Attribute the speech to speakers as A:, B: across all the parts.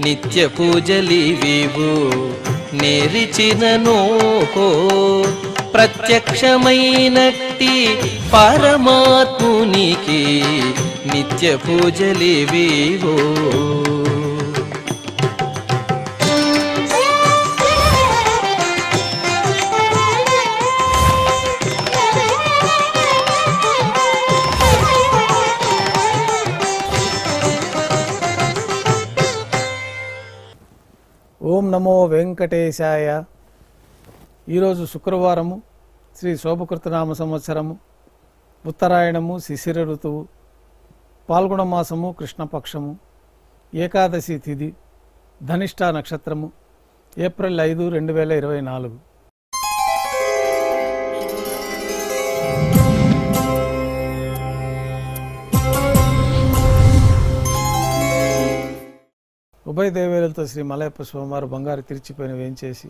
A: నిత్య పూజలివివు నేరిచినను ప్రత్యక్షమైనట్టి పరమాత్మునికి నిత్య పూజలివివు.
B: ఓం నమో వెంకటేశాయ. ఈరోజు శుక్రవారము, శ్రీ శోభకృతనామ సంవత్సరము, ఉత్తరాయణము, శిశిర ఋతువు, పాల్గొన మాసము, కృష్ణపక్షము, ఏకాదశి తిథి, ధనిష్ఠా నక్షత్రము, ఏప్రిల్ 5, 2024. ఉభయ దేవేలతో శ్రీ మలయప్ప స్వామివారు బంగారు తిరిచిపోయిన వేయించేసి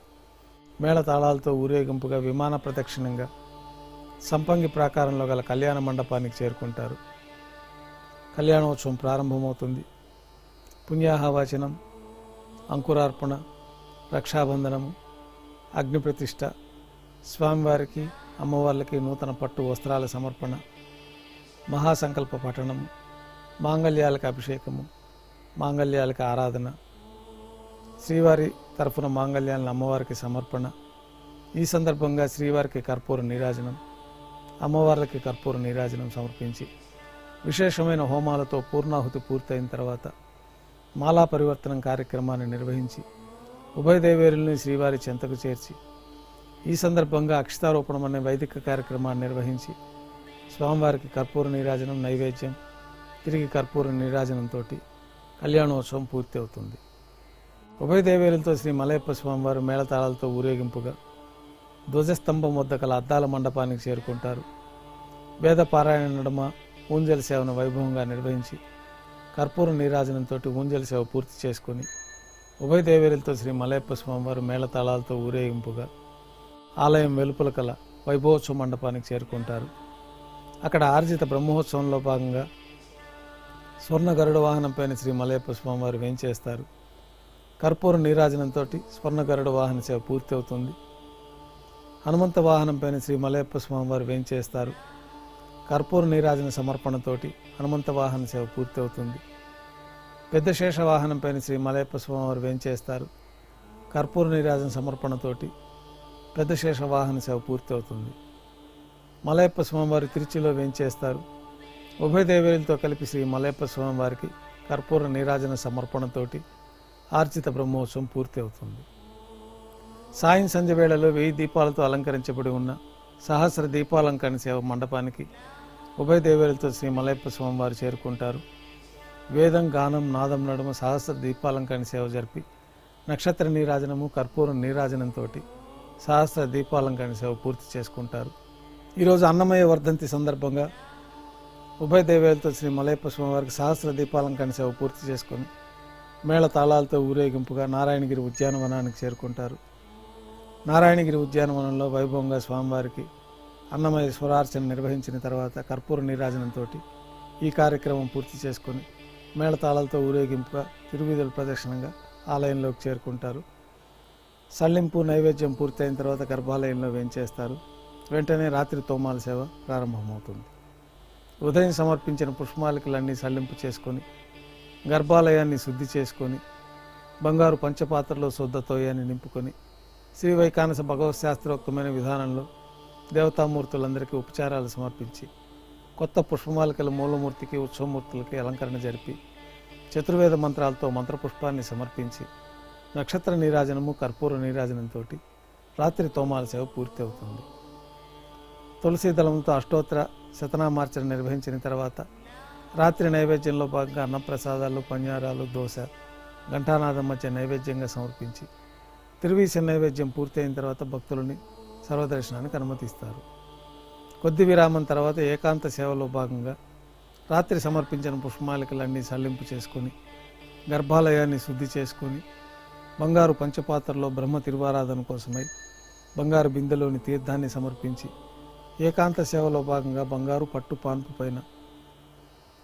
B: మేళ తాళాలతో ఊరేగింపుగా విమాన ప్రదక్షిణంగా సంపంగి ప్రాకారంలో గల కళ్యాణ మండపానికి చేరుకుంటారు. కళ్యాణోత్సవం ప్రారంభమవుతుంది. పుణ్యాహవాచనం, అంకురార్పణ, రక్షాబంధనము, అగ్నిప్రతిష్ఠ, స్వామివారికి అమ్మవార్లకి నూతన పట్టు వస్త్రాల సమర్పణ, మహాసంకల్ప పఠనము, మాంగళ్యాలకు అభిషేకము, మాంగళ్యాలకు ఆరాధన, శ్రీవారి తరఫున మాంగళ్యాలను అమ్మవారికి సమర్పణ. ఈ సందర్భంగా శ్రీవారికి కర్పూర నీరాజనం, అమ్మవార్లకి కర్పూర నీరాజనం సమర్పించి విశేషమైన హోమాలతో పూర్ణాహుతి పూర్తయిన తర్వాత మాలా పరివర్తనం కార్యక్రమాన్ని నిర్వహించి ఉభయ దేవేరుల్ని శ్రీవారి చెంతకు చేర్చి ఈ సందర్భంగా అక్షతారోపణం అనే వైదిక కార్యక్రమాన్ని నిర్వహించి స్వామివారికి కర్పూర నీరాజనం, నైవేద్యం, తిరిగి కర్పూర నీరాజనంతో కళ్యాణోత్సవం పూర్తి అవుతుంది. ఉభయ దేవేరులతో శ్రీ మలయప్ప స్వామివారు మేళతాళాలతో ఊరేగింపుగా ధ్వజస్తంభం వద్ద గల అద్దాల మండపానికి చేరుకుంటారు. వేద పారాయణ నడుమ ఊంజల్ సేవను వైభవంగా నిర్వహించి కర్పూర నీరాజనంతో ఊంజల్ సేవ పూర్తి చేసుకుని ఉభయ దేవేరులతో శ్రీ మలయప్ప స్వామివారు మేళతాళాలతో ఊరేగింపుగా ఆలయం వెలుపల కల వైభవోత్సవ మండపానికి చేరుకుంటారు. అక్కడ ఆర్జిత బ్రహ్మోత్సవంలో భాగంగా స్వర్ణ గరుడ వాహనంపైన శ్రీ మలయప్ప స్వామివారు వేంచేస్తారు. కర్పూర నీరాజనంతో స్వర్ణ గరుడ వాహన సేవ పూర్తి అవుతుంది. హనుమంత వాహనంపైన శ్రీ మలయప్ప స్వామివారు వేంచేస్తారు. కర్పూర నీరాజన సమర్పణతోటి హనుమంత వాహన సేవ పూర్తి అవుతుంది. పెద్ద శేష వాహనంపైన శ్రీ మలయప్ప స్వామివారు వేంచేస్తారు. కర్పూర నీరాజన సమర్పణతోటి పెద్ద శేష వాహన సేవ పూర్తి అవుతుంది. మలయప్ప స్వామివారు తిరుచిలో వేంచేస్తారు. ఉభయ దేవేరులతో కలిపి శ్రీ మలయప్ప స్వామివారికి కర్పూర నీరాజన సమర్పణతోటి ఆర్జిత బ్రహ్మోత్సవం పూర్తి అవుతుంది. సాయం సంధ్య వేళలో 1000 దీపాలతో అలంకరించబడి ఉన్న సహస్ర దీపాలంకరణ సేవ మండపానికి ఉభయ దేవేరులతో శ్రీ మలయప్ప స్వామివారు చేరుకుంటారు. వేదం, గానం, నాదం నడుమ సహస్ర దీపాలంకరణ సేవ జరిపి నక్షత్ర నీరాజనము, కర్పూర నీరాజనంతో సహస్ర దీపాలంకరణ సేవ పూర్తి చేసుకుంటారు. ఈరోజు అన్నమయ్య వర్ధంతి సందర్భంగా ఉభయ దేవేలతో శ్రీ మలయప్ప స్వామివారికి సహస్ర దీపాలంకరణ సేవ పూర్తి చేసుకొని మేళ తాళాలతో ఊరేగింపుగా నారాయణగిరి ఉద్యానవనానికి చేరుకుంటారు. నారాయణగిరి ఉద్యానవనంలో వైభవంగా స్వామివారికి అన్నమయ్య స్వరార్చన నిర్వహించిన తర్వాత కర్పూర నీరాజనంతో ఈ కార్యక్రమం పూర్తి చేసుకొని మేళ తాళాలతో ఊరేగింపుగా తిరువీధుల ప్రదక్షిణంగా ఆలయంలోకి చేరుకుంటారు. సల్లింపు, నైవేద్యం పూర్తయిన తర్వాత గర్భాలయంలో వేంచేస్తారు. వెంటనే రాత్రి తోమాల సేవ ప్రారంభమవుతుంది. ఉదయం సమర్పించిన పుష్పమాలికలన్నీ సల్లింపు చేసుకొని గర్భాలయాన్ని శుద్ధి చేసుకొని బంగారు పంచపాత్రలో శుద్ధతోయాన్ని నింపుకొని శ్రీ వైకానస భగవత్ శాస్త్రోక్తమైన విధానంలో దేవతామూర్తులందరికీ ఉపచారాలు సమర్పించి కొత్త పుష్పమాలికల మూలమూర్తికి, ఉత్సవమూర్తులకి అలంకరణ జరిపి చతుర్వేద మంత్రాలతో మంత్రపుష్పాన్ని సమర్పించి నక్షత్ర నీరాజనము, కర్పూర నీరాజనంతో రాత్రి తోమాల సేవ పూర్తి అవుతుంది. తులసీ దళంతో అష్టోత్తర శతనామార్చన నిర్వహించిన తర్వాత రాత్రి నైవేద్యంలో భాగంగా అన్నప్రసాదాలు, పన్యారాలు, దోశ, ఘంటానాదం మధ్య నైవేద్యంగా సమర్పించి తిరువీస నైవేద్యం పూర్తయిన తర్వాత భక్తులని సర్వదర్శనానికి అనుమతిస్తారు. కొద్ది విరామం తర్వాత ఏకాంత సేవలో భాగంగా రాత్రి సమర్పించిన పుష్పమాలికలన్నీ సల్లింపు చేసుకొని గర్భాలయాన్ని శుద్ధి చేసుకొని బంగారు పంచపాత్రలో బ్రహ్మ తిరువారాధన కోసమై బంగారు బిందెలోని తీర్థాన్ని సమర్పించి ఏకాంత సేవలో భాగంగా బంగారు పట్టు పాన్పు పైన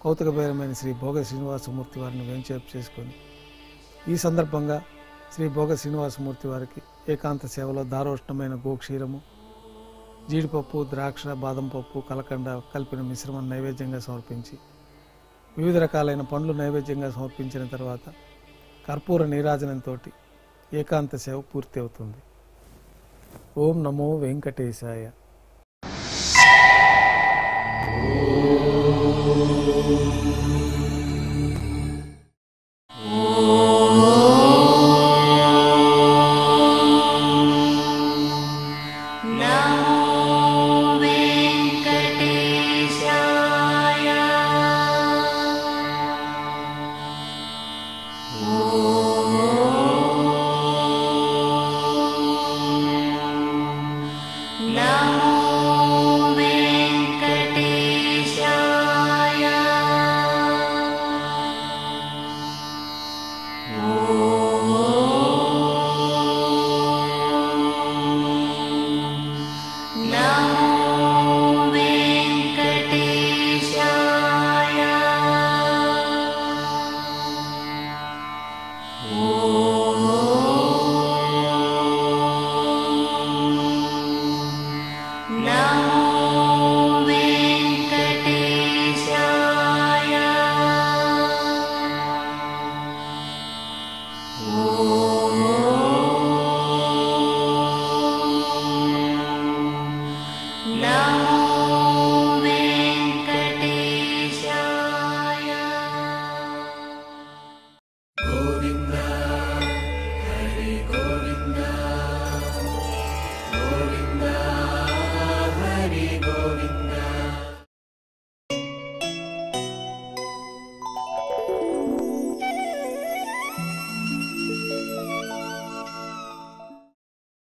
B: కౌతుకబేరమైన శ్రీ భోగ శ్రీనివాసమూర్తి వారిని వేంచేపు చేసుకొని ఈ సందర్భంగా శ్రీ భోగ శ్రీనివాసమూర్తి వారికి ఏకాంత సేవలో దారోష్ణమైన గోక్షీరము, జీడిపప్పు, ద్రాక్ష, బాదం పప్పు, కలకండ కలిపిన మిశ్రమం నైవేద్యంగా సమర్పించి వివిధ రకాలైన పండ్లు నైవేద్యంగా సమర్పించిన తర్వాత కర్పూర నీరాజనంతో ఏకాంత సేవ పూర్తి అవుతుంది. ఓం నమో వెంకటేశాయ.
C: Now